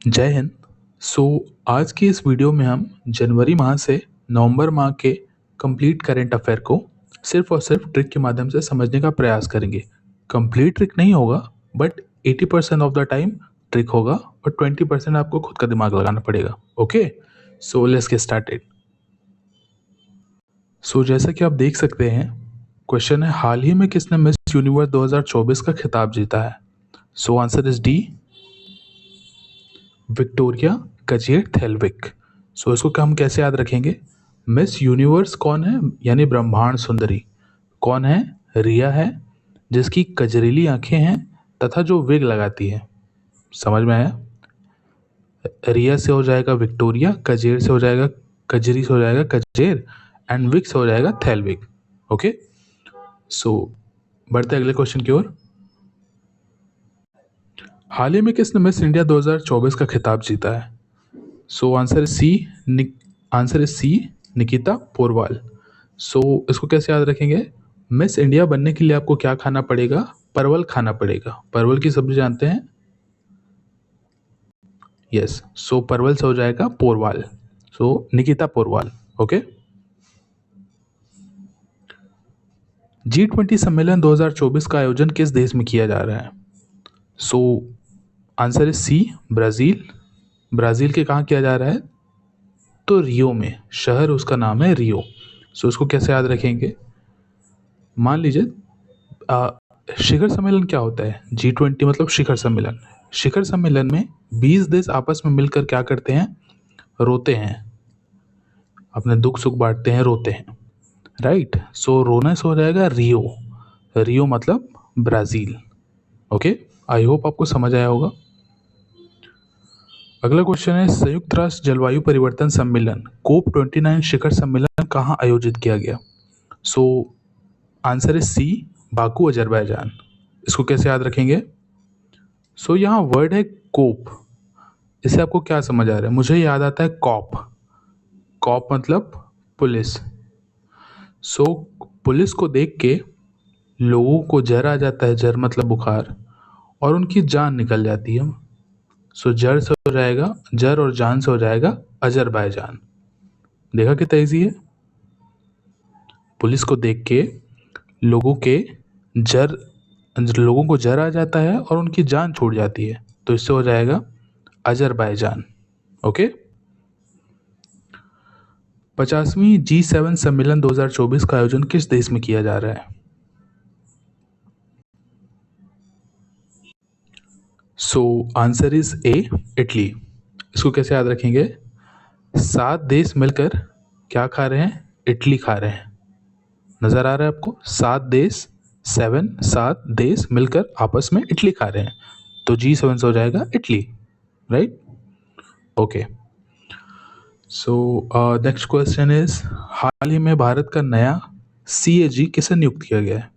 जय हिंद। आज की इस वीडियो में हम जनवरी माह से नवंबर माह के कंप्लीट करंट अफेयर को सिर्फ और सिर्फ ट्रिक के माध्यम से समझने का प्रयास करेंगे। कंप्लीट ट्रिक नहीं होगा, but 80% of the time trick होगा और 20% आपको खुद का दिमाग लगाना पड़ेगा। Okay, so let's get started. जैसा कि आप देख सकते हैं, क्वेश्चन है हाल ही में किसने मिस यूनिवर्स 2024 का खिताब जीता है। Answer is D, Victoria Kjaer Theilvig. इसको हम कैसे याद रखेंगे? मिस यूनिवर्स कौन है? यानी ब्रह्मांड सुंदरी कौन है? रिया है, जिसकी कजरीली आंखें हैं तथा जो विग लगाती है। समझ में आया? रिया से हो जाएगा विक्टोरिया, कजेर से हो जाएगा कजरी, से हो जाएगा कजेर, एंड विग से हो जाएगा थेल्विक। ओके, बढ़ते अगले क्वेश्चन की ओर। हाल ही में किसने मिस इंडिया 2024 का खिताब जीता है? Answer is C, Nikita Porwal. इसको कैसे याद रखेंगे? मिस इंडिया बनने के लिए आपको क्या खाना पड़ेगा? परवल खाना पड़ेगा। परवल की सब्जी जानते हैं? यस, परवल से हो जाएगा पोरवाल, निकिता पोरवाल। ओके। G20 सम्मेलन 2024 का आयोजन किस देश में किया जा रहा है? Answer is C, Brazil. Brazil के कहाँ किया जा रहा है? तो रियो में, शहर उसका नाम है रियो। इसको कैसे याद रखेंगे? मान लीजिए शिखर सम्मेलन क्या होता है? G20 मतलब शिखर सम्मेलन। शिखर सम्मेलन में 20 देश आपस में मिलकर क्या करते हैं? रोते हैं, अपने दुख सुख बांटते हैं, रोते हैं, राइट। रोने से हो जाएगा रियो। रियो मतलब ब्राजील। ओके, आई होप आपको समझ आया होगा। अगला क्वेश्चन है संयुक्त राष्ट्र जलवायु परिवर्तन सम्मेलन COP29 शिखर सम्मेलन कहाँ आयोजित किया गया? Answer is C, Baku Azerbaijan. इसको कैसे याद रखेंगे? यहाँ वर्ड है कोप, इससे आपको क्या समझ आ रहा है? मुझे याद आता है कॉप। कॉप मतलब पुलिस। पुलिस को देख के लोगों को जर आ जाता है, जर मतलब बुखार, और उनकी जान निकल जाती है। जर से हो जाएगा जर, और जान से हो जाएगा अजरबैजान। देखा कितना ईजी है? पुलिस को देख के लोगों को जर आ जाता है और उनकी जान छूट जाती है, तो इससे हो जाएगा अजरबैजान। ओके। 50वीं G7 सम्मेलन 2024 का आयोजन किस देश में किया जा रहा है? Answer is A, Italy. इसको कैसे याद रखेंगे? 7 देश मिलकर क्या खा रहे हैं? इटली खा रहे हैं। नजर आ रहा है आपको? 7 देश मिलकर आपस में इटली खा रहे हैं, तो G7 से हो जाएगा Italy, right. Okay, next question is हाल ही में भारत का नया CAG किसे नियुक्त किया गया है?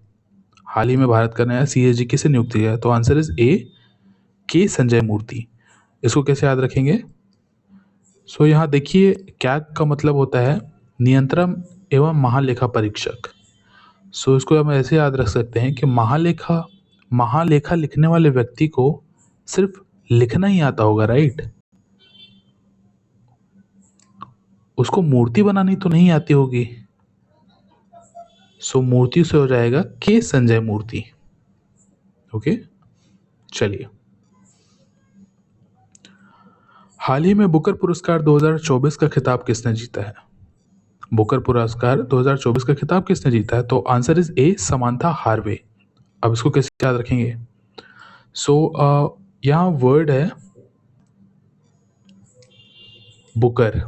हाल ही में भारत का नया CAG किसे नियुक्त किया गया है? तो आंसर इज ए, के संजय मूर्ति। इसको कैसे याद रखेंगे? यहाँ देखिए, कैग का मतलब होता है नियंत्रण एवं महालेखा परीक्षक। इसको हम ऐसे याद रख सकते हैं कि महालेखा लिखने वाले व्यक्ति को सिर्फ लिखना ही आता होगा, राइट। उसको मूर्ति बनानी तो नहीं आती होगी। मूर्ति से हो जाएगा के संजय मूर्ति। ओके, चलिए। हाल ही में बुकर पुरस्कार 2024 का खिताब किसने जीता है? बुकर पुरस्कार 2024 का खिताब किसने जीता है? तो answer is A, Samantha Harvey. अब इसको कैसे याद रखेंगे? यहाँ वर्ड है बुकर,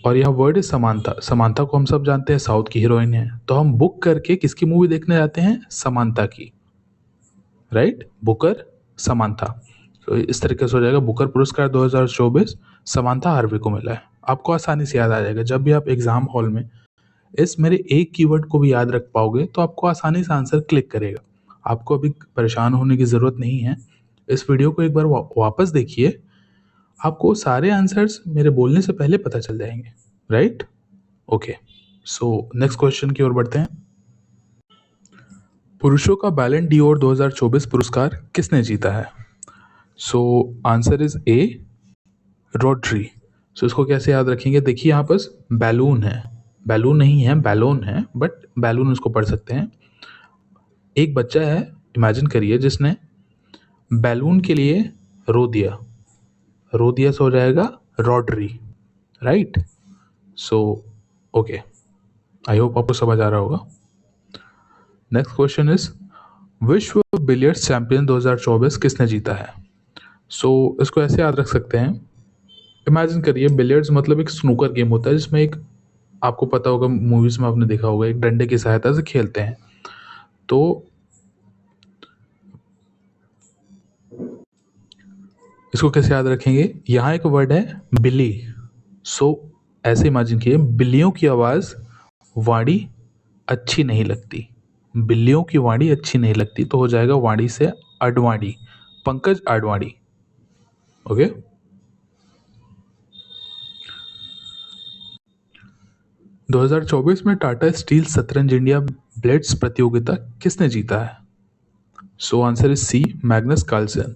और यह वर्ड है समांथा। समांथा को हम सब जानते हैं, साउथ की हीरोइन है, तो हम बुक करके किसकी मूवी देखने जाते हैं? समांथा की, राइट। Booker, Samantha. तो इस तरीके से हो जाएगा बुकर पुरस्कार 2024 समांथा हार्वे को मिला है। आपको आसानी से याद आ जाएगा। जब भी आप एग्जाम हॉल में इस मेरे एक कीवर्ड को भी याद रख पाओगे तो आपको आसानी से आंसर क्लिक करेगा। आपको अभी परेशान होने की ज़रूरत नहीं है। इस वीडियो को एक बार वापस देखिए, आपको सारे आंसर्स मेरे बोलने से पहले पता चल जाएंगे, राइट। ओके, नेक्स्ट क्वेश्चन की ओर बढ़ते हैं। पुरुषों का बैलन डी ओर 2024 पुरस्कार किसने जीता है? Answer is A, Rotary. So इसको कैसे याद रखेंगे? देखिए यहाँ पर बैलून है, बैलून नहीं है, बैलून है, बट बैलून उसको पढ़ सकते हैं। एक बच्चा है, इमेजिन करिए, जिसने बैलून के लिए रो दिया, रो दिया से हो जाएगा rotary, right? So okay, I hope आपको समझ आ रहा होगा। नेक्स्ट क्वेश्चन इज विश्व बिलियर्ड्स चैंपियन 2024 किसने जीता है? सो इसको ऐसे याद रख सकते हैं, इमेजिन करिए बिलियर्ड्स मतलब एक स्नूकर गेम होता है जिसमें एक, आपको पता होगा, मूवीज में आपने देखा होगा, एक डंडे की सहायता से खेलते हैं। तो इसको कैसे याद रखेंगे? यहाँ एक वर्ड है बिल्ली। सो ऐसे इमेजिन किए, बिल्लियों की आवाज़ वाणी अच्छी नहीं लगती, बिल्लियों की वाणी अच्छी नहीं लगती, तो हो जाएगा वाणी से अडवाणी, पंकज अडवाणी। ओके, 2024 में टाटा स्टील शतरंज इंडिया ब्लेड्स प्रतियोगिता किसने जीता है? So answer is C, Magnus Carlsen.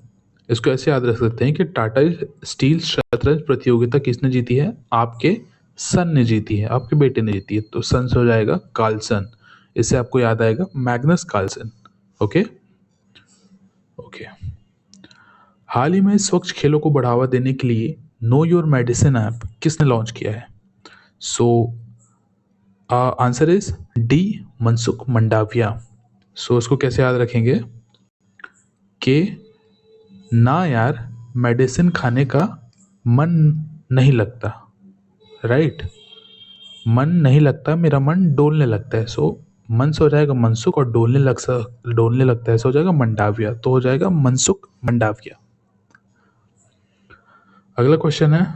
इसको ऐसे याद रख सकते हैं कि टाटा स्टील शतरंज प्रतियोगिता किसने जीती है? आपके सन ने जीती है, आपके बेटे ने जीती है, तो सन से हो जाएगा कार्लसन। इससे आपको याद आएगा मैग्नस कार्लसन। Okay okay. हाल ही में स्वच्छ खेलों को बढ़ावा देने के लिए नो योर मेडिसिन ऐप किसने लॉन्च किया है? So answer is D, Mansukh Mandaviya. So इसको कैसे याद रखेंगे कि ना यार, मेडिसिन खाने का मन नहीं लगता, राइट? मन नहीं लगता, मेरा मन डोलने लगता है। सो मन से हो जाएगा मनसुख, और डोलने लगता है से हो जाएगा मंडाविया, तो हो जाएगा मनसुख मंडाविया। अगला क्वेश्चन है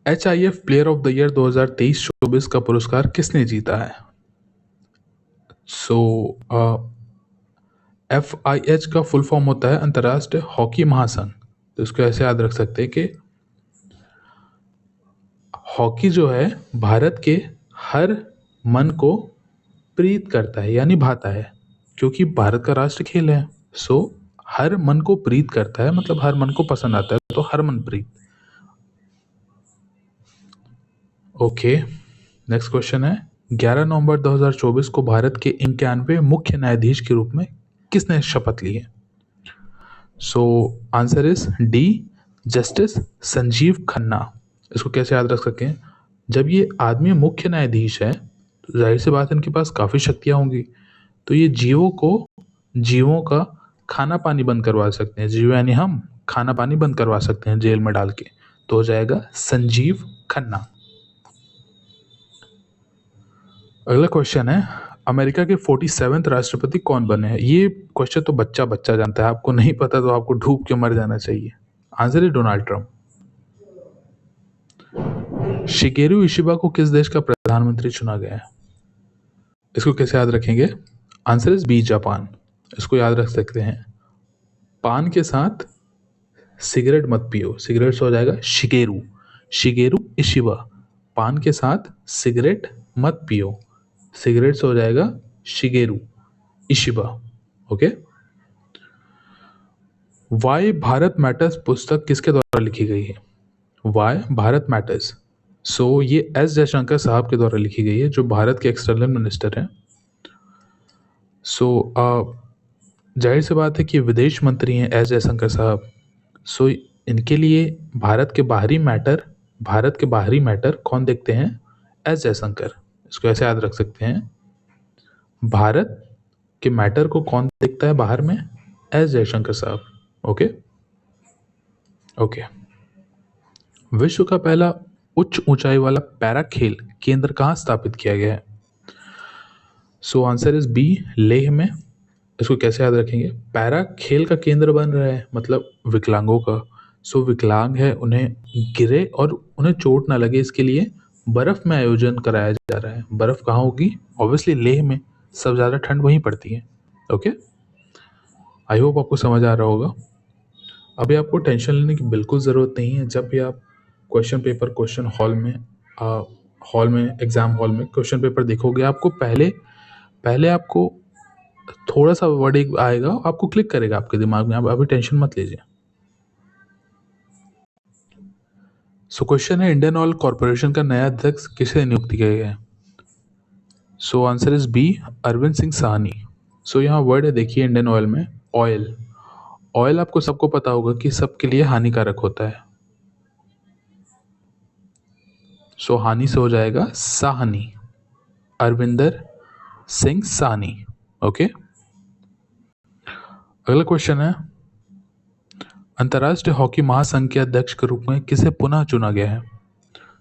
HIF player of the year 2023-24 का पुरस्कार किसने जीता है? सो FIH का फुल फॉर्म होता है अंतर्राष्ट्रीय हॉकी महासंघ। तो इसको ऐसे याद रख सकते हैं कि हॉकी जो है भारत के हर मन को प्रीत करता है, यानी भाता है, क्योंकि भारत का राष्ट्र खेल है। सो हर मन को प्रीत करता है, मतलब हर मन को पसंद आता है, तो हरमनप्रीत। ओके, नेक्स्ट क्वेश्चन है 11 नवंबर 2024 को भारत के 91वें मुख्य न्यायाधीश के रूप में किसने शपथ ली है? So answer is D, justice Sanjeev Khanna. इसको कैसे याद रख सकें? जब ये आदमी मुख्य न्यायाधीश है तो जाहिर सी बात है इनके पास काफ़ी शक्तियाँ होंगी, तो ये जीवों का खाना पानी बंद करवा सकते हैं, जीव यानी हम, खाना पानी बंद करवा सकते हैं जेल में डाल के, तो हो जाएगा संजीव खन्ना। अगला क्वेश्चन है अमेरिका के 47वें राष्ट्रपति कौन बने हैं? ये क्वेश्चन तो बच्चा बच्चा जानता है, आपको नहीं पता तो आपको डूब के मर जाना चाहिए। आंसर है डोनाल्ड ट्रंप। शिगेरू इशिबा को किस देश का प्रधानमंत्री चुना गया है? इसको कैसे याद रखेंगे? Answer is B, Japan. इसको याद रख सकते हैं, पान के साथ सिगरेट मत पियो, सिगरेट से हो जाएगा शिगेरू, शिगेरू इशिबा। पान के साथ सिगरेट मत पियो, सिगरेट से हो जाएगा Shigeru Ishiba. Okay. Why Bharat matters पुस्तक किसके द्वारा लिखी गई है? Y Bharat matters. सो ये एस जयशंकर साहब के द्वारा लिखी गई है, जो भारत के एक्सटर्नल मिनिस्टर हैं। सो जाहिर सी बात है कि विदेश मंत्री हैं एस जयशंकर साहब। सो इनके लिए भारत के बाहरी मैटर कौन देखते हैं? एस जयशंकर। इसको ऐसे याद रख सकते हैं, भारत के मैटर को कौन देखता है बाहर में? एस जयशंकर साहब। Okay okay. विश्व का पहला उच्च ऊंचाई वाला पैरा खेल केंद्र कहाँ स्थापित किया गया है? So answer is B, Leh में। इसको कैसे याद रखेंगे? पैरा खेल का केंद्र बन रहा है, मतलब विकलांगों का। सो विकलांग है, उन्हें गिरे और उन्हें चोट ना लगे, इसके लिए बर्फ में आयोजन कराया जा रहा है। बर्फ कहाँ होगी? ऑब्वियसली लेह में, सब ज़्यादा ठंड वहीं पड़ती है। ओके, आई होप आपको समझ आ रहा होगा। अभी आपको टेंशन लेने की बिल्कुल ज़रूरत नहीं है। जब भी आप क्वेश्चन एग्ज़ाम हॉल में क्वेश्चन पेपर देखोगे, आपको पहले आपको थोड़ा सा वर्ड एक आएगा, आपको क्लिक करेगा आपके दिमाग में। आप अभी टेंशन मत लीजिए। सो क्वेश्चन है, इंडियन ऑयल कॉर्पोरेशन का नया अध्यक्ष किसे नियुक्त किया गया है? So answer is B, Arvind Singh Sahni. So यहाँ वर्ड है, देखिए इंडियन ऑयल में ऑयल। ऑयल आपको सबको पता होगा कि सबके लिए हानिकारक होता है। सो हानि से हो जाएगा साहनी, अरविंदर सिंह साहनी। ओके, अगला क्वेश्चन है, अंतर्राष्ट्रीय हॉकी महासंघ के अध्यक्ष के रूप में किसे पुनः चुना गया है?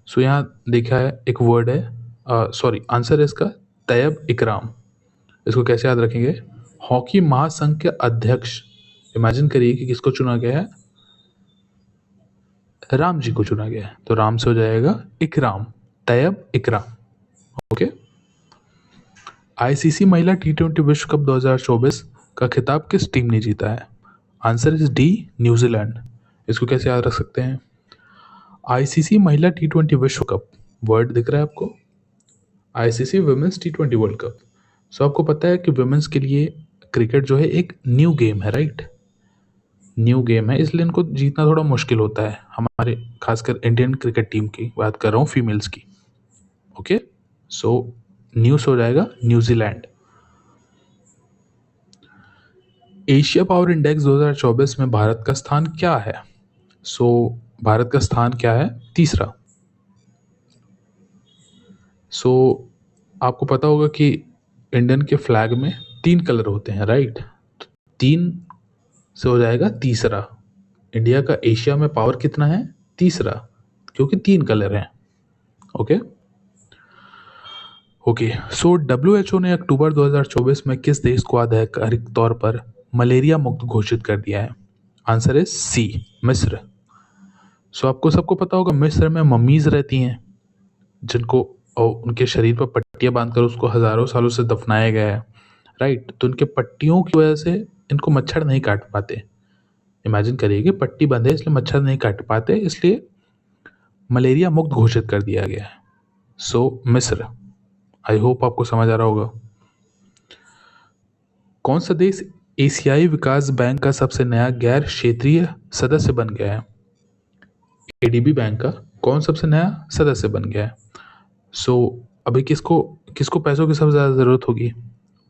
सो यहाँ देखा है, एक वर्ड है, सॉरी आंसर है इसका तैयब इकराम। इसको कैसे याद रखेंगे? हॉकी महासंघ के अध्यक्ष, इमेजिन करिए कि किसको चुना गया है? राम जी को चुना गया है, तो राम से हो जाएगा इकराम, तैयब इकराम। ओके, आईसीसी महिला टी20 विश्व कप 2024 का खिताब किस टीम ने जीता है? Answer is D, New Zealand. इसको कैसे याद रख सकते हैं? आईसीसी महिला टी20 विश्व कप, वर्ड दिख रहा है आपको, आईसीसी वुमेन्स टी20 वर्ल्ड कप। सो आपको पता है कि वुमेन्स के लिए क्रिकेट जो है एक न्यू गेम है, राइट? न्यू गेम है, इसलिए इनको जीतना थोड़ा मुश्किल होता है। हमारे खासकर इंडियन क्रिकेट टीम की बात कर रहा हूँ, फीमेल्स की। ओके, सो न्यूज़ हो जाएगा न्यूजीलैंड। एशिया पावर इंडेक्स 2024 में भारत का स्थान क्या है? सो भारत का स्थान क्या है? तीसरा। सो आपको पता होगा कि इंडियन के फ्लैग में 3 कलर होते हैं, राइट? तो 3 से हो जाएगा तीसरा। इंडिया का एशिया में पावर कितना है? तीसरा, क्योंकि 3 कलर हैं। ओके ओके, सो WHO ने अक्टूबर 2024 में किस देश को आधिकारिक तौर पर मलेरिया मुक्त घोषित कर दिया है? आंसर इज सी, मिस्र। सो आपको सबको पता होगा मिस्र में मम्मीज रहती हैं, जिनको उनके शरीर पर पट्टियां बांधकर उसको हजारों सालों से दफनाया गया है, राइट? तो उनके पट्टियों की वजह से इनको मच्छर नहीं काट पाते। इमेजिन करिए कि पट्टी बंधे इसलिए मच्छर नहीं काट पाते, इसलिए मलेरिया मुक्त घोषित कर दिया गया है। सो मिस्र। आई होप आपको समझ आ रहा होगा। कौन सा देश एशियाई विकास बैंक का सबसे नया गैर क्षेत्रीय सदस्य बन गया है? एडीबी बैंक का कौन सबसे नया सदस्य बन गया है? सो अभी किसको किसको पैसों की सबसे ज़्यादा ज़रूरत होगी?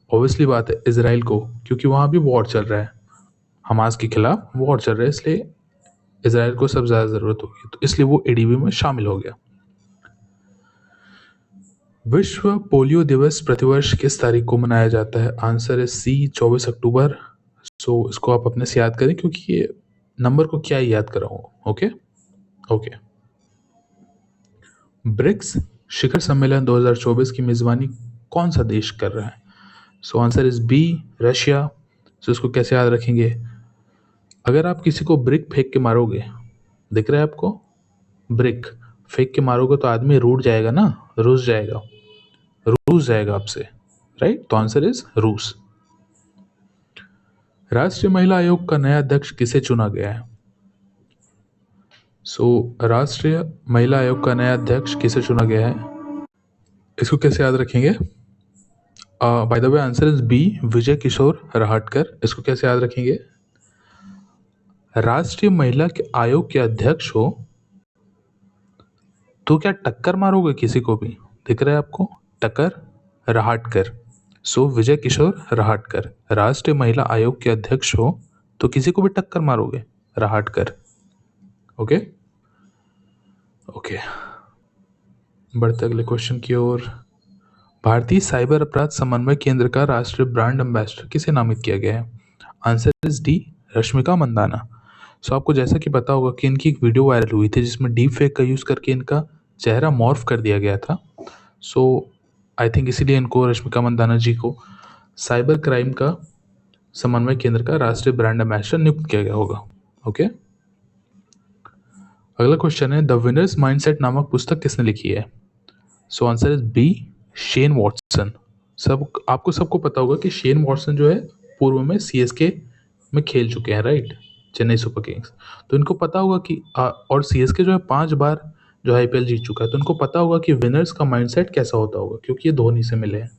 ऑब्वियसली बात है इजराइल को, क्योंकि वहाँ भी वॉर चल रहा है, हमास के खिलाफ वॉर चल रहा है, इसलिए इजराइल को सबसे ज़्यादा ज़रूरत होगी, तो इसलिए वो एडीबी में शामिल हो गया। विश्व पोलियो दिवस प्रतिवर्ष किस तारीख को मनाया जाता है? आंसर है सी, 24 अक्टूबर। सो इसको आप अपने से याद करें, क्योंकि ये नंबर को क्या याद कराऊँ। ओके ओके, ब्रिक्स शिखर सम्मेलन 2024 की मेजबानी कौन सा देश कर रहा है? So answer is B, Russia. So इसको कैसे याद रखेंगे? अगर आप किसी को ब्रिक फेंक के मारोगे, दिख रहा है आपको, ब्रिक फेंक के मारोगे तो आदमी रूठ जाएगा ना, रूस जाएगा, रूस जाएगा आपसे, राइट? तो आंसर इज रूस। राष्ट्रीय महिला आयोग का नया अध्यक्ष किसे चुना गया है? सो राष्ट्रीय महिला आयोग का नया अध्यक्ष किसे चुना गया है? इसको कैसे याद रखेंगे? By the way answer is B, Vijay Kishore Rahatkar. इसको कैसे याद रखेंगे? राष्ट्रीय महिला के आयोग के अध्यक्ष हो तो क्या टक्कर मारोगे किसी को भी? दिख रहा है आपको, टक्कर, रहाटकर। सो विजय किशोर रहाटकर राष्ट्रीय महिला आयोग के अध्यक्ष हो तो किसी को भी टक्कर मारोगे, रहाटकर। ओके ओके, बढ़ते अगले क्वेश्चन की ओर। भारतीय साइबर अपराध समन्वय केंद्र का राष्ट्रीय ब्रांड एम्बेसडर किसे नामित किया गया है? Answer is D, Rashmika Mandanna. So आपको जैसा कि पता होगा कि इनकी एक वीडियो वायरल हुई थी जिसमें डीप फेक का यूज़ करके इनका चेहरा मॉर्फ कर दिया गया था। सो आई थिंक इसीलिए इनको, रश्मिका मंदाना जी को, साइबर क्राइम का समन्वय केंद्र का राष्ट्रीय ब्रांड एम्बेसडर नियुक्त किया गया होगा। ओके, अगला क्वेश्चन है, द विनर्स माइंडसेट नामक पुस्तक किसने लिखी है? So answer is B, Shane Watson. आपको सबको पता होगा कि शेन वॉटसन जो है पूर्व में सीएसके में खेल चुके हैं, राइट? Chennai super Kings. तो इनको पता होगा कि और सीएसके जो है 5 बार जो आईपीएल जीत चुका है, तो इनको पता होगा कि विनर्स का माइंडसेट कैसा होता होगा, क्योंकि ये धोनी से मिले हैं।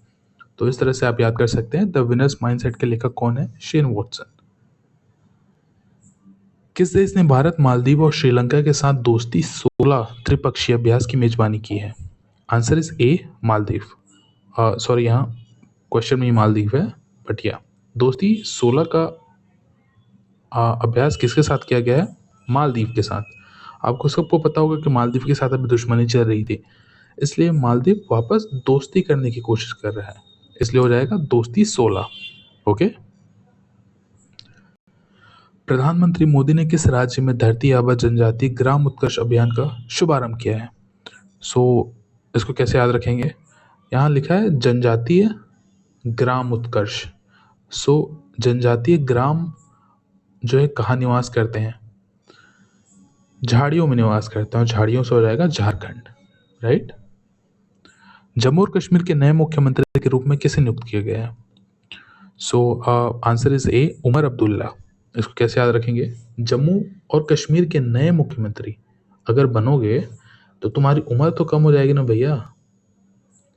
तो इस तरह से आप याद कर सकते हैं द विनर्स माइंडसेट के लेखक कौन है, शेन वॉटसन। किस देश ने भारत, मालदीव और श्रीलंका के साथ दोस्ती 16 त्रिपक्षीय अभ्यास की मेजबानी की है? Answer is A Maldives. Sorry, यहाँ क्वेश्चन में ही मालदीव है, बट या दोस्ती 16 का अभ्यास किसके साथ किया गया है? मालदीव के साथ। आपको सबको पता होगा कि मालदीव के साथ अभी दुश्मनी चल रही थी, इसलिए मालदीव वापस दोस्ती करने की कोशिश कर रहा है, इसलिए हो जाएगा दोस्ती 16। ओके। प्रधानमंत्री मोदी ने किस राज्य में धरती आबा जनजाति ग्राम उत्कर्ष अभियान का शुभारंभ किया है? इसको कैसे याद रखेंगे? यहाँ लिखा है जनजातीय ग्राम उत्कर्ष। जनजातीय ग्राम जो है कहाँ निवास करते हैं? झाड़ियों में निवास करते हैं, और झाड़ियों से हो जाएगा झारखंड, राइट। जम्मू और कश्मीर के नए मुख्यमंत्री के रूप में किसे नियुक्त किया गया है? Answer is A Omar Abdullah. इसको कैसे याद रखेंगे? जम्मू और कश्मीर के नए मुख्यमंत्री अगर बनोगे तो तुम्हारी उम्र तो कम हो जाएगी ना भैया।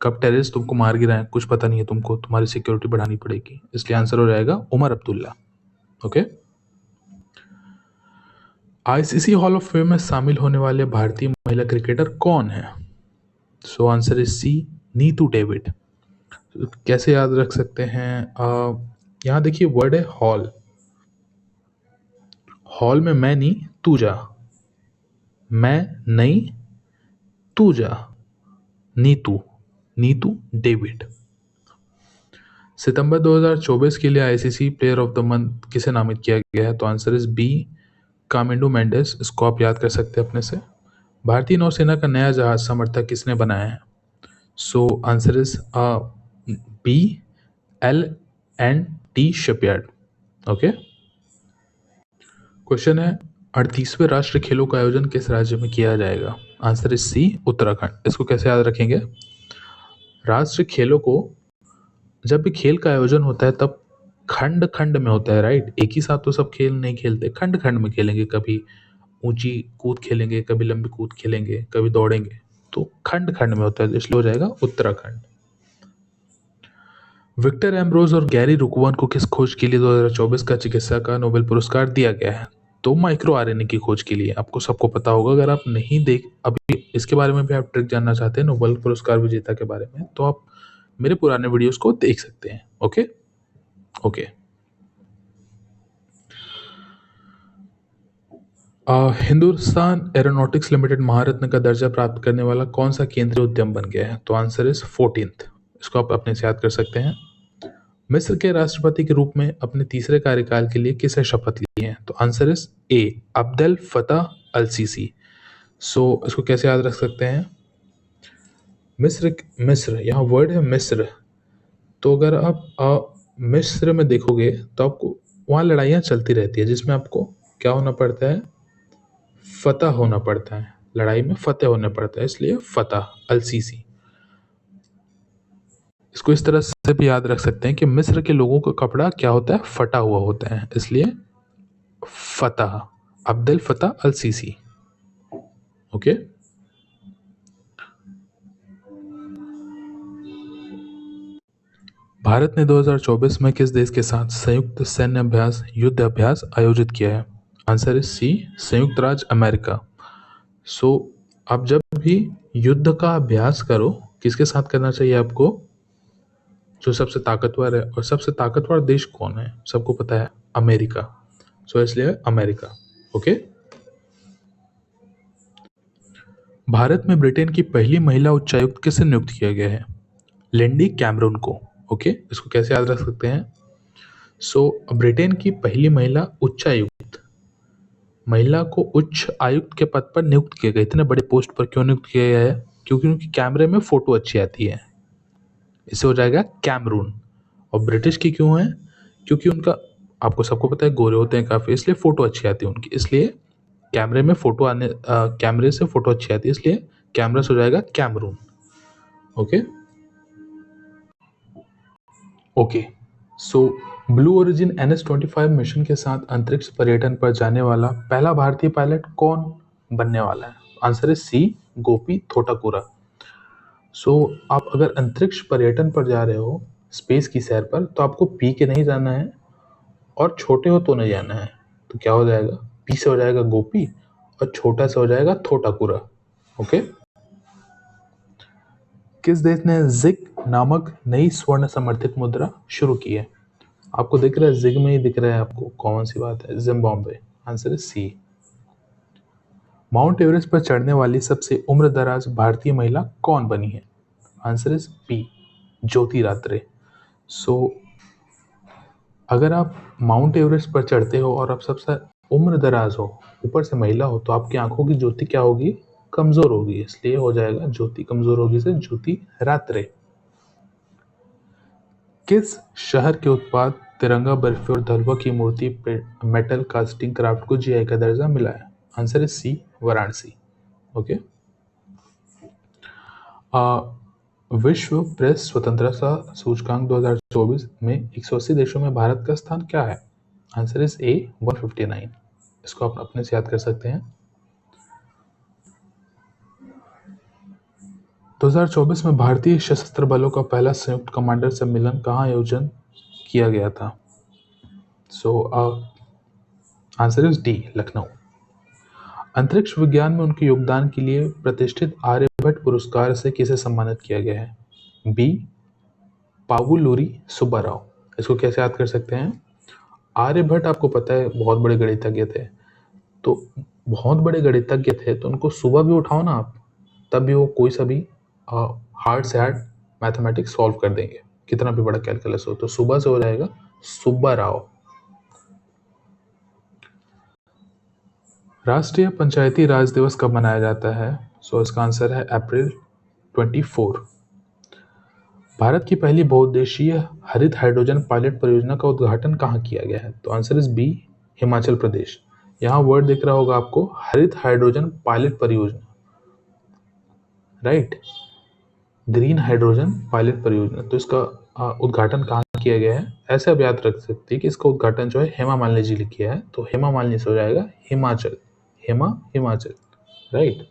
कब टेररिस्ट तुमको मार गिराएं कुछ पता नहीं है तुमको, तुम्हारी सिक्योरिटी बढ़ानी पड़ेगी, इसलिए आंसर हो जाएगा Omar Abdullah. Okay. ICC hall of fame में शामिल होने वाले भारतीय महिला क्रिकेटर कौन है? Answer is C Neetu David. कैसे याद रख सकते हैं? यहाँ देखिए वर्ड है हॉल। हॉल में मैं नहीं तू जा, मैं नहीं तू जा, नीतू, नीतू डेविड। सितंबर 2024 के लिए ICC player of the month किसे नामित किया गया है? तो आंसर इज बी कामिंडो मेंडेस। इसको आप याद कर सकते हैं अपने से। भारतीय नौसेना का नया जहाज समर्थक किसने बनाया है? Answer is B L&T shipyard. Okay. Question है 38वें राष्ट्रीय खेलों का आयोजन किस राज्य में किया जाएगा? Answer is C Uttarakhand. इसको कैसे याद रखेंगे? राष्ट्रीय खेलों को जब भी खेल का आयोजन होता है तब खंड खंड में होता है, राइट। एक ही साथ तो सब खेल नहीं खेलते, खंड खंड में खेलेंगे। कभी ऊंची कूद खेलेंगे, कभी लंबी कूद खेलेंगे, कभी दौड़ेंगे, तो खंड खंड में होता है, इसलिए हो जाएगा उत्तराखंड। विक्टर एम्ब्रोज और गैरी रुकवन को किस खोज के लिए 2024 का चिकित्सा का नोबेल पुरस्कार दिया गया है? तो माइक्रो आरएनए की खोज के लिए। आपको सबको पता होगा, अगर आप नहीं अभी इसके बारे में भी आप ट्रिक जानना चाहते हैं नोबेल पुरस्कार विजेता के बारे में, तो आप मेरे पुराने वीडियोस को देख सकते हैं। ओके। हिंदुस्तान एरोनॉटिक्स लिमिटेड महारत्न का दर्जा प्राप्त करने वाला कौन सा केंद्रीय उद्यम बन गया है? तो आंसर इज 14th। इसको आप अपने से याद कर सकते हैं। मिस्र के राष्ट्रपति के रूप में अपने तीसरे कार्यकाल के लिए किसे शपथ ली है? तो answer is A Abdel Fattah Al CC. इसको कैसे याद रख सकते हैं? मिस्र यहाँ वर्ड है मिस्र, तो अगर आप मिस्र में देखोगे तो आपको वहाँ लड़ाइयाँ चलती रहती है, जिसमें आपको क्या होना पड़ता है? फतह होना पड़ता है, लड़ाई में फतेह होना पड़ता है, इसलिए फतह अल सीसी। इसको इस तरह से भी याद रख सकते हैं कि मिस्र के लोगों का कपड़ा क्या होता है? फटा हुआ होता है, इसलिए फतह, अब्देल फतह अल सीसी। ओके। भारत ने 2024 में किस देश के साथ संयुक्त सैन्य अभ्यास युद्ध अभ्यास आयोजित किया है? आंसर इज सी संयुक्त राज्य अमेरिका। आप जब भी युद्ध का अभ्यास करो, किसके साथ करना चाहिए आपको? जो सबसे ताकतवर है, और सबसे ताकतवर देश कौन है? सबको पता है, अमेरिका। इसलिए अमेरिका। ओके। भारत में ब्रिटेन की पहली महिला उच्चायुक्त किसे नियुक्त किया गया है? लिंडी कैमरून को। ओके। इसको कैसे याद रख सकते हैं? ब्रिटेन की पहली महिला उच्चायुक्त, महिला को उच्च आयुक्त के पद पर नियुक्त किया गया। इतने बड़े पोस्ट पर क्यों नियुक्त किया गया है? क्योंकि उनकी कैमरे में फोटो अच्छी आती है, इससे हो जाएगा कैमरून। और ब्रिटिश की क्यों है? क्योंकि उनका, आपको सबको पता है, गोरे होते हैं काफी, इसलिए फोटो अच्छी आती है उनकी, इसलिए कैमरे में फोटो कैमरे से फोटो अच्छी आती है, इसलिए कैमरा से हो जाएगा Cameroon. Okay. Blue Origin NH-25 mission के साथ अंतरिक्ष पर्यटन पर जाने वाला पहला भारतीय पायलट कौन बनने वाला है? आंसर है सी गोपी थोटाकुरा। आप अगर अंतरिक्ष पर्यटन पर जा रहे हो, स्पेस की सैर पर, तो आपको पी के नहीं जाना है, और छोटे हो तो नहीं जाना है, तो क्या हो जाएगा? पी से हो जाएगा गोपी और छोटा से हो जाएगा थोटाकुरा। ओके। किस देश ने जिग नामक नई स्वर्ण समर्थित मुद्रा शुरू की है? आपको दिख रहा है, जिग में ही दिख रहा है आपको, कौन सी बात है, Zimbabwe. Answer is C. Mount Everest पर चढ़ने वाली सबसे उम्रदराज भारतीय महिला कौन बनी है? आंसर इज बी, ज्योति रात्रे। सो अगर आप माउंट एवरेस्ट पर चढ़ते हो और आप सबसे उम्र दराज हो, ऊपर से महिला हो, तो आपकी आंखों की ज्योति क्या होगी? कमजोर होगी, इसलिए हो जाएगा ज्योति कमजोर होगी से ज्योति रात्रे। किस शहर के उत्पाद तिरंगा बर्फी और दलवा की मूर्ति मेटल कास्टिंग क्राफ्ट को जीआई का दर्जा मिला है? Answer is C, Varanasi. Okay. विश्व प्रेस स्वतंत्रता सूचकांक 2024 में 180 देशों में भारत का स्थान क्या है? आंसर इज ए, 159। इसको आप अपने से याद कर सकते हैं। 2024 में भारतीय सशस्त्र बलों का पहला संयुक्त कमांडर सम्मेलन कहाँ आयोजन किया गया था? सो आंसर इज डी, लखनऊ। अंतरिक्ष विज्ञान में उनके योगदान के लिए प्रतिष्ठित आर्यभट्ट पुरस्कार से किसे सम्मानित किया गया है? बी, पावुलुरी सुब्बाराव। इसको कैसे याद कर सकते हैं? आर्यभट्ट आपको पता है बहुत बड़े गणितज्ञ थे, तो बहुत बड़े गणितज्ञ थे, तो उनको सुबह भी उठाओ ना आप, तब भी वो कोई सा भी हार्ड से हार्ड मैथमेटिक्स सॉल्व कर देंगे, कितना भी बड़ा कैलकुलस हो। तो सुबह से हो जाएगा सुब्बाराव। राष्ट्रीय पंचायती राज दिवस कब मनाया जाता है? सो इसका आंसर है अप्रैल 24। भारत की पहली बहुउद्देशीय हरित हाइड्रोजन पायलट परियोजना का उद्घाटन कहाँ किया गया है? तो answer is B, Himachal Pradesh. यहाँ वर्ड दिख रहा होगा आपको, हरित हाइड्रोजन पायलट परियोजना, राइट, ग्रीन हाइड्रोजन पायलट परियोजना। तो इसका उद्घाटन कहाँ किया गया है? ऐसे आप याद रख सकते हैं कि इसका उद्घाटन जो है हेमा मालिनी जी ने किया है, तो हेमा मालिनी से हो जाएगा हिमाचल, हिमाचल, राइट।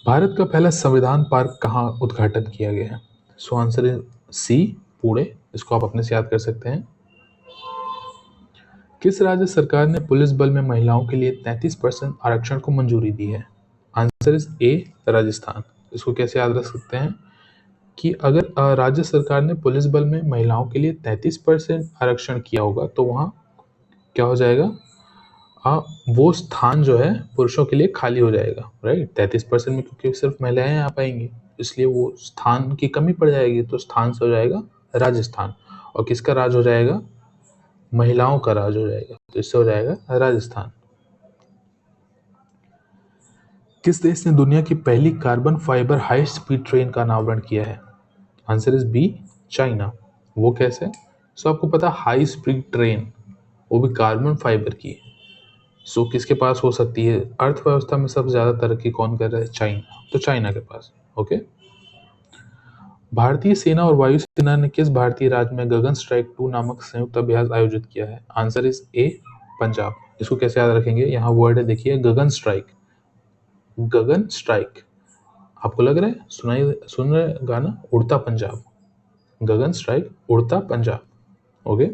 भारत का पहला संविधान पार्क कहाँ उद्घाटन किया गया है? So answer is C, Pune. इसको आप अपने से याद कर सकते हैं। किस राज्य सरकार ने पुलिस बल में महिलाओं के लिए 33% आरक्षण को मंजूरी दी है? आंसर इज ए, राजस्थान। इसको कैसे याद रख सकते हैं कि अगर राज्य सरकार ने पुलिस बल में महिलाओं के लिए 33% आरक्षण किया होगा, तो वहाँ क्या हो जाएगा? वो स्थान जो है पुरुषों के लिए खाली हो जाएगा, राइट। 33% में क्योंकि सिर्फ महिलाएं आ पाएंगी, इसलिए वो स्थान की कमी पड़ जाएगी, तो स्थान से हो जाएगा राजस्थान। और किसका राज हो जाएगा? महिलाओं का राज हो जाएगा, तो इससे हो जाएगा राजस्थान। किस देश ने दुनिया की पहली carbon fibre high speed train का अनावरण किया है? Answer is B, China. वो कैसे? सो आपको पता, हाई स्पीड ट्रेन, वो भी कार्बन फाइबर की। सो किसके पास हो सकती है? अर्थव्यवस्था में सबसे ज्यादा तरक्की कौन कर रहा है? चाइना, तो चाइना के पास। ओके। भारतीय सेना और वायुसेना ने किस भारतीय राज्य में गगन स्ट्राइक 2 नामक संयुक्त अभ्यास आयोजित किया है? आंसर इज ए, पंजाब। इसको कैसे याद रखेंगे? यहाँ वर्ड है, देखिए, गगन स्ट्राइक, गगन स्ट्राइक। आपको लग रहा है सुन रहे गाना उड़ता पंजाब, गगन स्ट्राइक उड़ता पंजाब। ओके।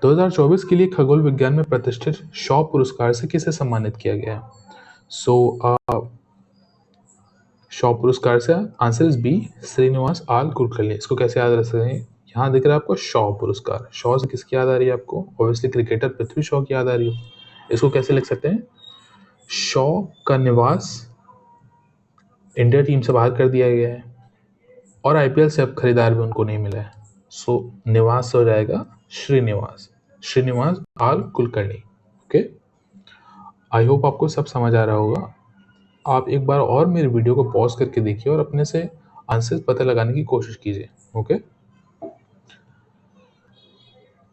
2024 के लिए खगोल विज्ञान में प्रतिष्ठित शॉ पुरस्कार से किसे सम्मानित किया गया है? सो शॉ पुरस्कार से आंसर इज बी, श्रीनिवास आल कुलकर्णी। इसको कैसे याद रख सकते हैं? यहाँ दिख रहा है आपको शॉ पुरस्कार। शॉ से किसकी याद आ रही है आपको? ऑब्वियसली क्रिकेटर पृथ्वी शॉ की याद आ रही है। इसको कैसे लिख सकते हैं? शॉ का निवास इंडिया टीम से बाहर कर दिया गया है और आईपीएल से अब खरीदार भी उनको नहीं मिला है, सो निवास हो जाएगा श्रीनिवास, श्रीनिवास आल कुलकर्णी। ओके। आई होप आपको सब समझ आ रहा होगा। आप एक बार और मेरे वीडियो को पॉज करके देखिए और अपने से आंसर पता लगाने की कोशिश कीजिए। ओके।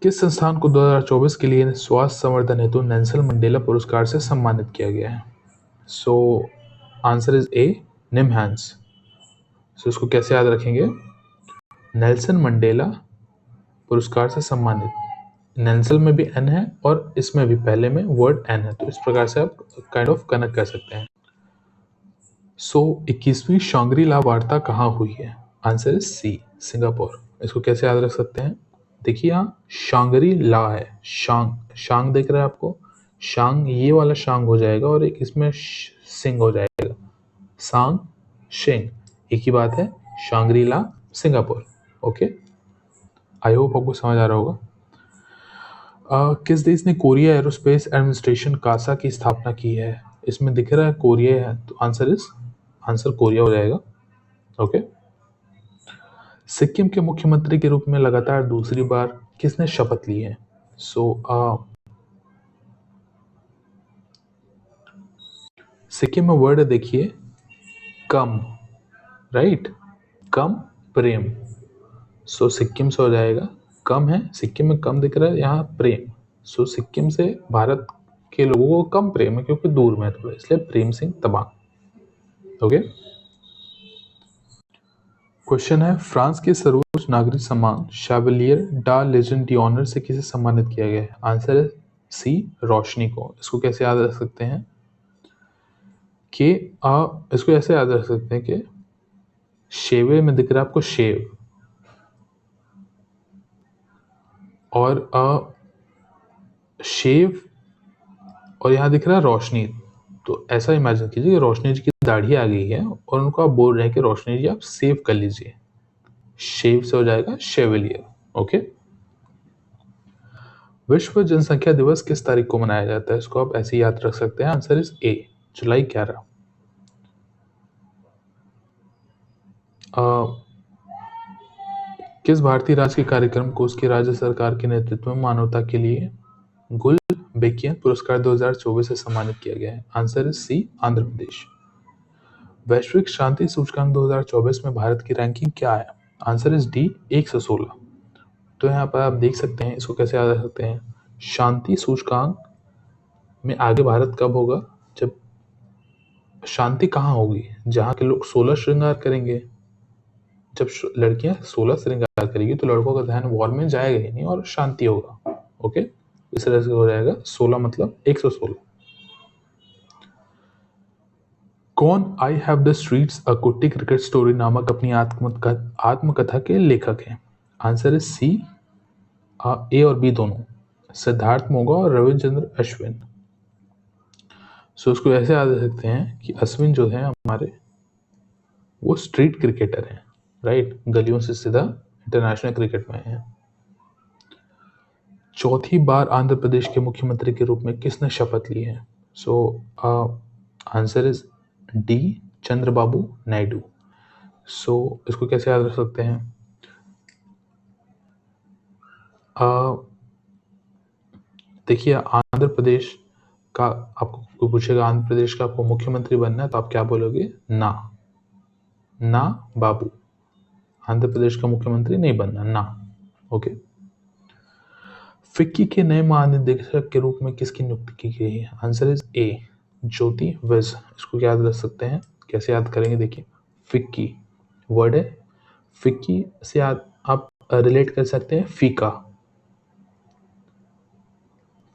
किस संस्थान को 2024 के लिए स्वास्थ्य संवर्धन हेतु नेल्सन मंडेला पुरस्कार से सम्मानित किया गया है? So answer is A, NIMHANS. So इसको कैसे याद रखेंगे? नेल्सन मंडेला पुरस्कार से सम्मानित, नेल्सन में भी एन है और इसमें भी पहले में वर्ड एन है, तो इस प्रकार से आप काइंड ऑफ कनेक्ट कर सकते हैं। सो 21वीं शांग्री ला वार्ता कहाँ हुई है? Answer is C, Singapore. इसको कैसे याद रख सकते हैं? देखिए यहाँ शांगरी ला है, शांग देख रहे हैं आपको, शांग ये वाला शांग हो जाएगा और एक इसमें सिंग हो जाएगा, सांग शिंग, एक ही बात है, Shangri La Singapore. Okay, I hope आपको समझ आ रहा होगा। किस देश ने कोरिया एरोस्पेस एडमिनिस्ट्रेशन कासा की स्थापना की है? इसमें दिख रहा है कोरिया है, तो आंसर कोरिया हो जाएगा। ओके, सिक्किम के मुख्यमंत्री के रूप में लगातार दूसरी बार किसने शपथ ली है? सिक्किम में वर्ड है देखिए कम, राइट, कम प्रेम। सिक्किम से हो जाएगा, कम है, सिक्किम में कम दिख रहा है, यहाँ प्रेम। सिक्किम से भारत के लोगों को कम प्रेम है क्योंकि दूर में है थोड़ा, इसलिए प्रेम सिंह तमांग। ओके, क्वेश्चन है फ्रांस के सर्वोच्च नागरिक सम्मान शैवलियर डा लेजेंड d'honneur से किसे सम्मानित किया गया है? आंसर है सी, रोशनी को। इसको कैसे याद रख सकते हैं कि इसको ऐसे याद रख सकते हैं कि शेवे में दिख रहा है आपको शेव, और शेव, और यहाँ दिख रहा है रोशनी। तो ऐसा इमेजिन कीजिए कि रोशनी जी की दाढ़ी आ गई है और उनको आप बोल रहे हैं कि रोशनी जी आप सेव कर लीजिए, शेव से हो जाएगा शेवलियर। ओके, विश्व जनसंख्या दिवस किस तारीख को मनाया जाता है? इसको आप ऐसे ही याद रख सकते हैं, आंसर इज ए, जुलाई 11। किस भारतीय राज्य के कार्यक्रम को उसकी राज्य सरकार के नेतृत्व में मानवता के लिए गुलबेकियन पुरस्कार 2024 से सम्मानित किया गया है? आंसर इज सी, आंध्र प्रदेश। वैश्विक शांति सूचकांक 2024 में भारत की रैंकिंग क्या है? Answer is D, 116। तो यहाँ पर आप देख सकते हैं, इसको कैसे याद रख सकते हैं, शांति सूचकांक में आगे भारत कब होगा? जब शांति कहाँ होगी? जहाँ के लोग 16 श्रृंगार करेंगे। जब लड़कियां 16 श्रृंगार करेगी तो लड़कों का ध्यान वॉर में जाएगा ही नहीं और शांति होगा। ओके, इस तरह से हो जाएगा 16 मतलब 116। कौन आई हैव द स्ट्रीट्स अ कुट्टी क्रिकेट स्टोरी नामक अपनी आत्मकथा के लेखक हैं? आंसर इज सी, ए और बी दोनों, सिद्धार्थ मोगा और रविचंद्र अश्विन। उसको ऐसे याद रख सकते हैं कि अश्विन जो है हमारे, वो स्ट्रीट क्रिकेटर हैं, राइट, गलियों से सीधा इंटरनेशनल क्रिकेट में हैं। चौथी बार आंध्र प्रदेश के मुख्यमंत्री के रूप में किसने शपथ ली है? Answer is D, Chandrababu Naidu. इसको कैसे याद रख सकते हैं? देखिए आंध्र प्रदेश का, आपको कोई पूछेगा आंध्र प्रदेश का आपको मुख्यमंत्री बनना है तो आप क्या बोलोगे? ना, ना बाबू, आंध्र प्रदेश का मुख्यमंत्री नहीं बनना, ना। ओके, फिक्की के नए महानिदेशक के रूप में किसकी नियुक्ति की गई है? आंसर इज ए, ज्योति विज। इसको याद रख सकते हैं, कैसे याद करेंगे? देखिए फिक्की वर्ड है, फिक्की से आप रिलेट कर सकते हैं फीका,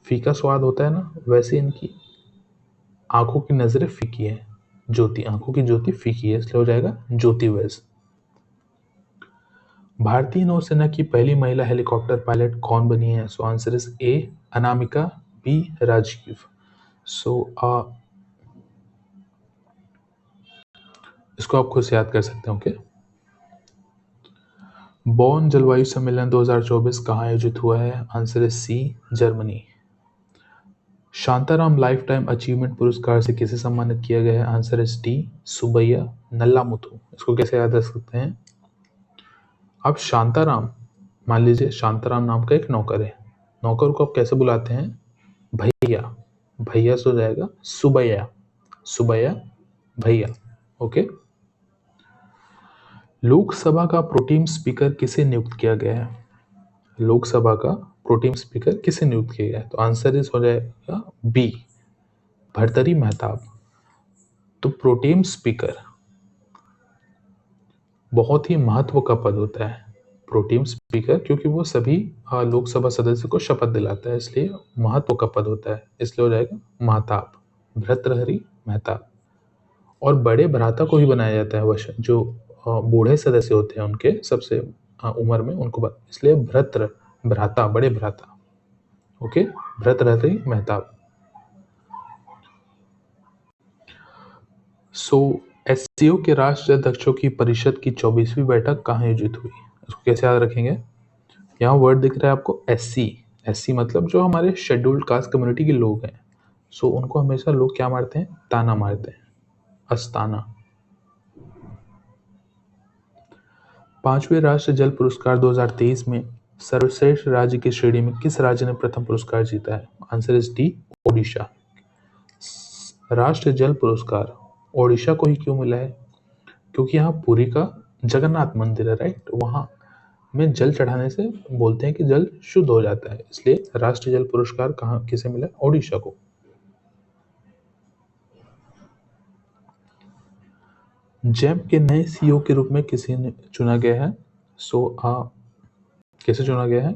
फीका स्वाद होता है ना, वैसे इनकी आंखों की नजरें फीकी है, ज्योति, आंखों की ज्योति फीकी है, इसलिए हो जाएगा ज्योति वैस। भारतीय नौसेना की पहली महिला हेलीकॉप्टर पायलट कौन बनी है? Answer is A, Anamika, B Rajeev. इसको आप खुद से याद कर सकते हैं। ओके, बॉन जलवायु सम्मेलन 2024 कहाँ आयोजित हुआ है? Answer is C, Germany. Shantaram lifetime achievement पुरस्कार से किसे सम्मानित किया गया है? Answer is D, Subbiah Nallamuthu. इसको कैसे याद रख सकते हैं? अब शांताराम, मान लीजिए शांताराम नाम का एक नौकर है, नौकर को आप कैसे बुलाते हैं? भैया, भैया से हो जाएगा सुबैया, सुबैया भैया। ओके, लोकसभा का प्रोटेम स्पीकर किसे नियुक्त किया गया है? लोकसभा का प्रोटेम स्पीकर किसे नियुक्त किया गया है? तो आंसर इस हो जाएगा बी, भर्तृहरि महताब। तो प्रोटेम स्पीकर बहुत ही महत्व का पद होता है, प्रोटेम स्पीकर, क्योंकि वो सभी लोकसभा सदस्य को शपथ दिलाता है, इसलिए महत्व का पद होता है, इसलिए हो जाएगा महताब, भर्तृहरि महताब। और बड़े भ्राता को ही बनाया जाता है, जो बूढ़े सदस्य होते हैं उनके सबसे उम्र में, उनको इसलिए भर्तृ भ्राता, बड़े भ्राता। ओके, भर्तृहरि मेहताब। सो एससीओ के राष्ट्र अध्यक्षों की परिषद की 24वीं बैठक कहाँ आयोजित हुई? इसको कैसे याद रखेंगे? यहाँ वर्ड दिख रहा है आपको एससी। एससी मतलब जो हमारे शेड्यूल्ड कास्ट कम्युनिटी के लोग हैं, सो उनको हमेशा लोग क्या मारते हैं? ताना मारते हैं, अस्ताना। 5वें राष्ट्रीय जल पुरस्कार 2023 में सर्वश्रेष्ठ राज्य की श्रेणी में किस राज्य ने प्रथम पुरस्कार जीता है? Answer is D, Odisha. राष्ट्रीय जल पुरस्कार ओडिशा को ही क्यों मिला है? क्योंकि यहाँ पुरी का जगन्नाथ मंदिर है, राइट? वहाँ में जल चढ़ाने से बोलते हैं कि जल शुद्ध हो जाता है, इसलिए राष्ट्रीय जल पुरस्कार कहाँ किसे मिला? ओडिशा को। जैम के नए सीईओ के रूप में किसी ने चुना गया है? कैसे चुना गया है?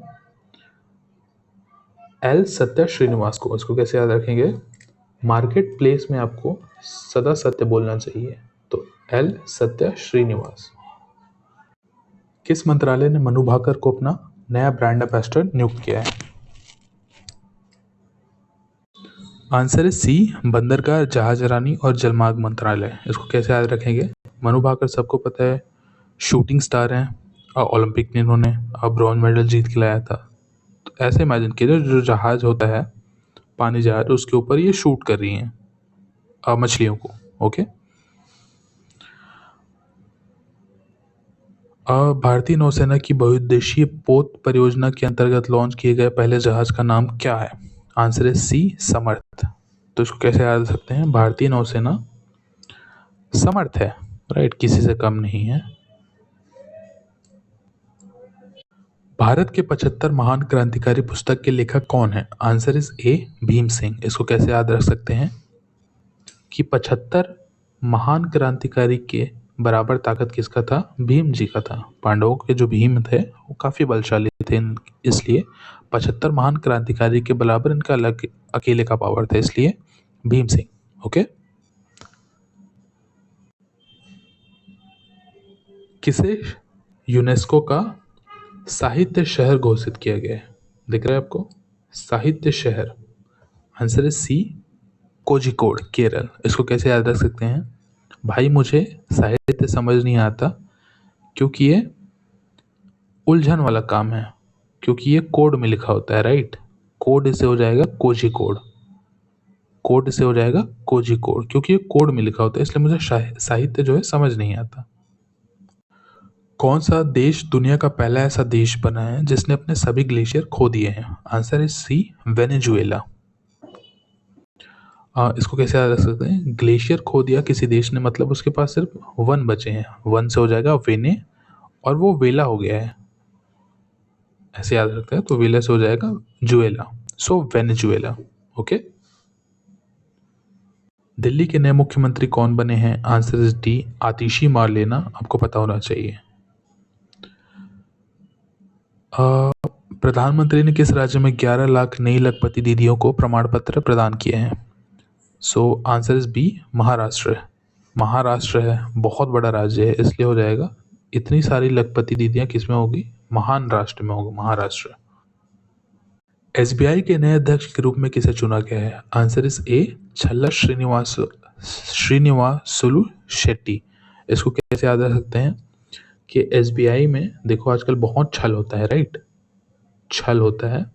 एल सत्य श्रीनिवास को। इसको कैसे याद रखेंगे? मार्केट प्लेस में आपको सदा सत्य बोलना चाहिए, तो एल सत्य श्रीनिवास। किस मंत्रालय ने मनु भाकर को अपना नया ब्रांड एम्बेसडर नियुक्त किया है? आंसर है सी, बंदरगाह, जहाजरानी और जलमार्ग मंत्रालय। इसको कैसे याद रखेंगे? मनु भाकर सबको पता है, शूटिंग स्टार हैं और ओलंपिक में इन्होंने ब्रॉन्ज मेडल जीत के लाया था। तो ऐसे इमेजिन कीजिए, जो जहाज होता है, पानी जहाज, उसके ऊपर ये शूट कर रही हैं मछलियों को। ओके, भारतीय नौसेना की बहुउद्देशीय पोत परियोजना के अंतर्गत लॉन्च किए गए पहले जहाज का नाम क्या है? आंसर है सी, समर्थ। तो इसको कैसे याद रख सकते हैं? भारतीय नौसेना समर्थ है, राइट, किसी से कम नहीं है। भारत के 75 महान क्रांतिकारी पुस्तक के लेखक कौन है? आंसर इज ए, भीम सिंह। इसको कैसे याद रख सकते हैं कि 75 महान क्रांतिकारी के बराबर ताकत किसका था? भीम जी का था। पांडवों के जो भीम थे वो काफी बलशाली थे, इसलिए 75 महान क्रांतिकारी के बराबर इनका अलग अकेले का पावर था, इसलिए भीम सिंह। ओके, किसे यूनेस्को का साहित्य शहर घोषित किया गया है? दिख रहा है आपको? साहित्य शहर। आंसर है सी, कोझिकोड, केरल। इसको कैसे याद रख सकते हैं? भाई मुझे साहित्य समझ नहीं आता क्योंकि ये उलझन वाला काम है, क्योंकि ये कोड में लिखा होता है, राइट? कोड से हो जाएगा कोझिकोड, कोड से हो जाएगा कोझिकोड, क्योंकि ये कोड में लिखा होता है, इसलिए मुझे साहित्य जो है समझ नहीं आता। कौन सा देश दुनिया का पहला ऐसा देश बना है जिसने अपने सभी ग्लेशियर खो दिए हैं? आंसर है सी, वेनेजुएला। इसको कैसे याद रख सकते हैं? ग्लेशियर खो दिया किसी देश ने, मतलब उसके पास सिर्फ वन बचे हैं, वन से हो जाएगा वेने, और वो वेला हो गया है, ऐसे याद रखते हैं, तो वेला से हो जाएगा जुएला, सो वेनेजुएला। ओके, दिल्ली के नए मुख्यमंत्री कौन बने हैं? आंसर इज डी, आतिशी मारलेना। आपको पता होना चाहिए। प्रधानमंत्री ने किस राज्य में 11 लाख नई लखपति दीदियों को प्रमाण पत्र प्रदान किए हैं? So answer is B, Maharashtra. Maharashtra है, बहुत बड़ा राज्य है, इसलिए हो जाएगा। इतनी सारी लखपति दीदियां किस में होगी? महान राष्ट्र में होगी, महाराष्ट्र। एसबीआई के नए अध्यक्ष के रूप में किसे चुना गया है? आंसर इज ए, छल्ला श्रीनिवासुलु शेट्टी। इसको कैसे याद रख सकते हैं कि एसबीआई में देखो आजकल बहुत छल होता है, राइट? छल होता है,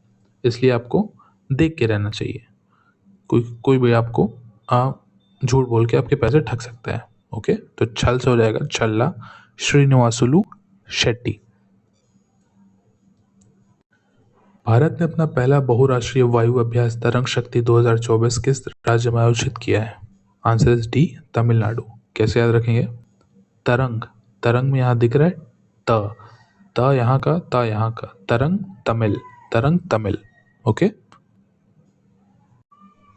इसलिए आपको देख के रहना चाहिए। कोई भी आपको झूठ बोल के आपके पैसे ठग सकता है। ओके, तो छल से हो जाएगा छल्ला श्रीनिवासुलु शेट्टी। भारत ने अपना पहला बहुराष्ट्रीय वायु अभ्यास तरंग शक्ति 2024 किस राज्य में आयोजित किया है? Answer is D, Tamil Nadu. कैसे याद रखेंगे? तरंग, तरंग में यहाँ दिख रहा है त यहाँ का, त यहाँ का, तरंग तमिल, तरंग तमिल। ओके,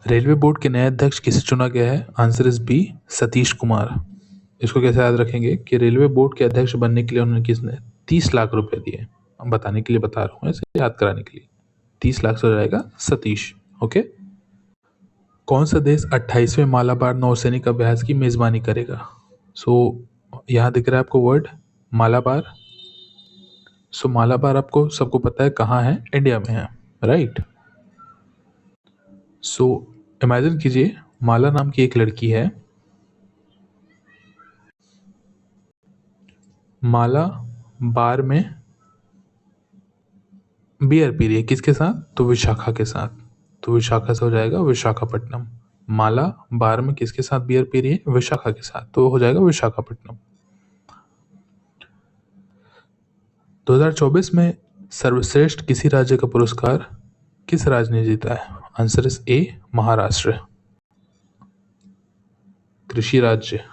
रेलवे बोर्ड के नए अध्यक्ष किसे चुना गया है? Answer is B, Satish Kumar. इसको कैसे याद रखेंगे कि रेलवे बोर्ड के अध्यक्ष बनने के लिए उन्होंने किसने 30 लाख रुपए दिए? हम बताने के लिए बता रहा हूँ, ऐसे याद कराने के लिए। 30 लाख से हो जाएगा सतीश। ओके, कौन सा देश 28वें मालाबार नौसैनिक अभ्यास की मेजबानी करेगा? सो यहाँ दिख रहा है आपको वर्ड मालाबार। सो मालाबार आपको सबको पता है कहाँ है, इंडिया में है, राइट। सो इमेजिन कीजिए माला नाम की एक लड़की है, माला बार में बियर पी रही है, किसके साथ, तो विशाखा के साथ। तो विशाखा से हो जाएगा विशाखापट्टनम। माला बार में किसके साथ बियर पी रही है, विशाखा के साथ, तो हो जाएगा विशाखापट्टनम। 2024 में सर्वश्रेष्ठ किसी राज्य का पुरस्कार किस राज्य ने जीता है? आंसर इज ए, महाराष्ट्र। कृषि राज्य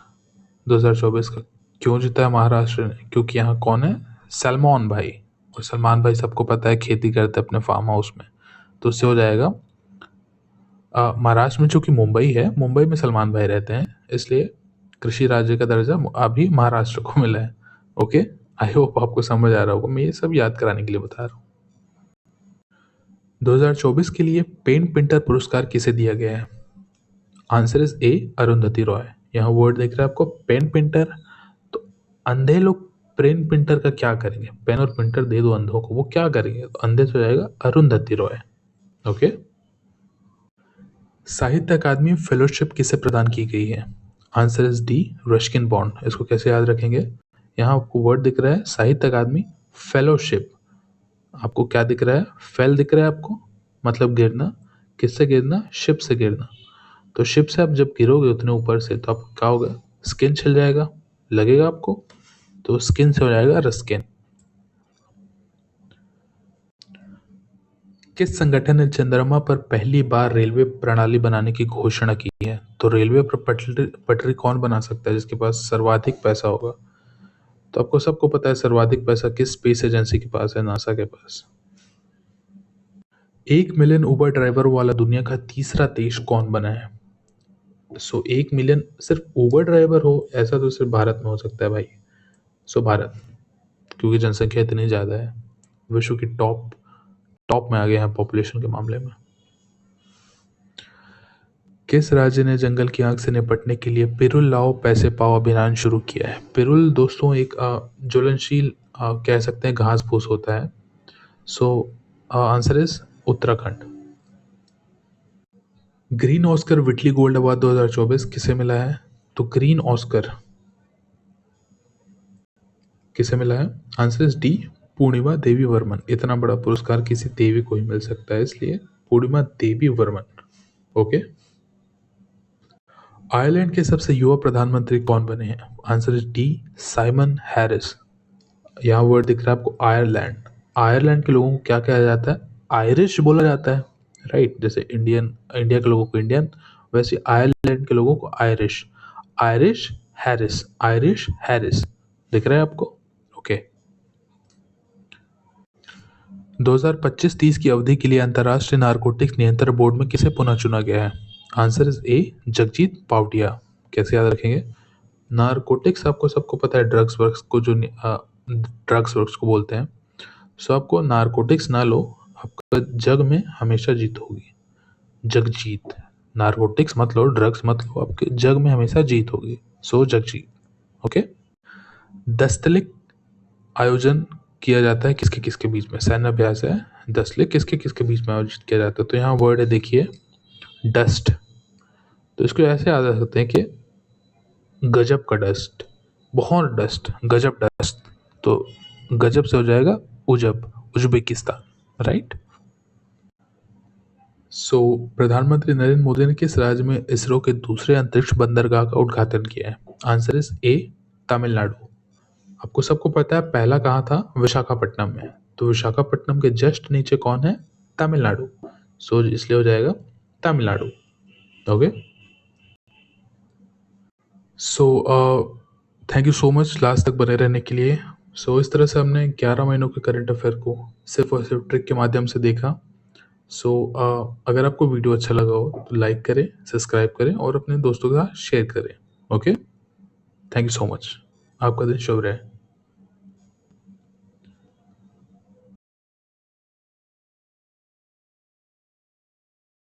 2024 का क्यों जीता है महाराष्ट्र ने? क्योंकि यहाँ कौन है, सलमान भाई। और सलमान भाई सबको पता है खेती करते हैं अपने फार्म हाउस में, तो उससे हो जाएगा महाराष्ट्र में, चूंकि मुंबई है, मुंबई में सलमान भाई रहते हैं, इसलिए कृषि राज्य का दर्जा अभी महाराष्ट्र को मिला है। ओके, आई होप आपको समझ आ रहा होगा, मैं ये सब याद कराने के लिए बता रहा हूँ। 2024 के लिए पेन पिंटर पुरस्कार किसे दिया गया है? आंसर इज ए, अरुंधति रॉय। यहाँ वर्ड देख रहे हैं आपको, पेन पिंटर। तो अंधे लोग पेन पिंटर का क्या करेंगे? पेन और पिंटर दे दो अंधों को, वो क्या करेंगे? तो अंधे से हो जाएगा अरुंधति रॉय। ओके। साहित्य अकादमी फेलोशिप किसे प्रदान की गई है? Answer is D, Ruskin bond. इसको कैसे याद रखेंगे? यहाँ आपको वर्ड दिख रहा है साहित्य अकादमी फेलोशिप। आपको क्या दिख रहा है? फेल दिख रहा है आपको, मतलब गिरना। किससे गिरना? शिप से गिरना। तो शिप से आप जब गिरोगे उतने ऊपर से, तो आपको क्या होगा? स्किन छिल जाएगा, लगेगा आपको, तो स्किन से हो जाएगा रस्किन। किस संगठन ने चंद्रमा पर पहली बार रेलवे प्रणाली बनाने की घोषणा की है? तो रेलवे पर पटरी कौन बना सकता है जिसके पास सर्वाधिक पैसा होगा? तो आपको सबको पता है सर्वाधिक पैसा किस स्पेस एजेंसी के पास है, नासा के पास। 1 मिलियन उबर ड्राइवर वाला दुनिया का तीसरा देश कौन बना है? 1 मिलियन सिर्फ उबर ड्राइवर हो ऐसा तो सिर्फ भारत में हो सकता है भाई। भारत, क्योंकि जनसंख्या इतनी ज़्यादा है, विश्व की टॉप में आ गए हैं पॉपुलेशन के मामले में। किस राज्य ने जंगल की आग से निपटने के लिए पिरुल लाओ पैसे पाओ अभियान शुरू किया है? पिरुल दोस्तों एक ज्वलनशील कह सकते हैं घास फूस होता है। Answer is Uttarakhand. Green Oscar विटली gold award 2024 किसे मिला है? तो ग्रीन ऑस्कर किसे मिला है? आंसर इज डी, पूर्णिमा देवी वर्मन। इतना बड़ा पुरस्कार किसी देवी को ही मिल सकता है, इसलिए पूर्णिमा देवी वर्मन। ओके। आयरलैंड के सबसे युवा प्रधानमंत्री कौन बने हैं? Answer is D, Simon Harris. यहाँ वर्ड दिख रहा है आपको आयरलैंड। आयरलैंड के लोगों को क्या कहा जाता है? आयरिश बोला जाता है, राइट। जैसे इंडिया के लोगों को इंडियन, वैसे आयरलैंड के लोगों को Irish. Irish Harris, Irish Harris दिख रहा है आपको? ओके। 2025-30 की अवधि के लिए अंतर्राष्ट्रीय नारकोटिक्स नियंत्रण बोर्ड में किसे पुनः चुना गया है? Answer is A, Jagjit Pavadia. कैसे याद रखेंगे? नारकोटिक्स आपको सबको पता है, ड्रग्स वर्क्स को जो ड्रग्स वर्क्स को बोलते हैं। आपको नारकोटिक्स ना लो, आपका जग में हमेशा जीत होगी। जगजीत, नारकोटिक्स मत लो, ड्रग्स मत लो, आपके जग में हमेशा जीत होगी। जगजीत। ओके। दस्तलिक आयोजन किया जाता है किसके किसके बीच में? सैन्य अभ्यास है, दस्तलिक किसके किसके बीच में आयोजित किया जाता है? तो यहाँ वर्ड है देखिए, डस्ट। तो इसको ऐसे याद रख सकते हैं कि गजब का डस्ट, बहुत डस्ट, गजब डस्ट। तो गजब से हो जाएगा उजब, उज्बेकिस्तान, राइट। प्रधानमंत्री नरेंद्र मोदी ने किस राज्य में इसरो के दूसरे अंतरिक्ष बंदरगाह का उद्घाटन किया है? आंसर इज ए, तमिलनाडु। आपको सबको पता है पहला कहाँ था? विशाखापट्टनम में। तो विशाखापट्टनम के जस्ट नीचे कौन है? तमिलनाडु। इसलिए हो जाएगा Tamil Nadu. Okay. Thank you so much last तक बने रहने के लिए। इस तरह से हमने 11 महीनों के करंट अफेयर को सिर्फ और सिर्फ ट्रिक के माध्यम से देखा। अगर आपको वीडियो अच्छा लगा हो तो लाइक करें, सब्सक्राइब करें और अपने दोस्तों के साथ शेयर करें। Okay, thank you so much. आपका दिन शुभ रहे।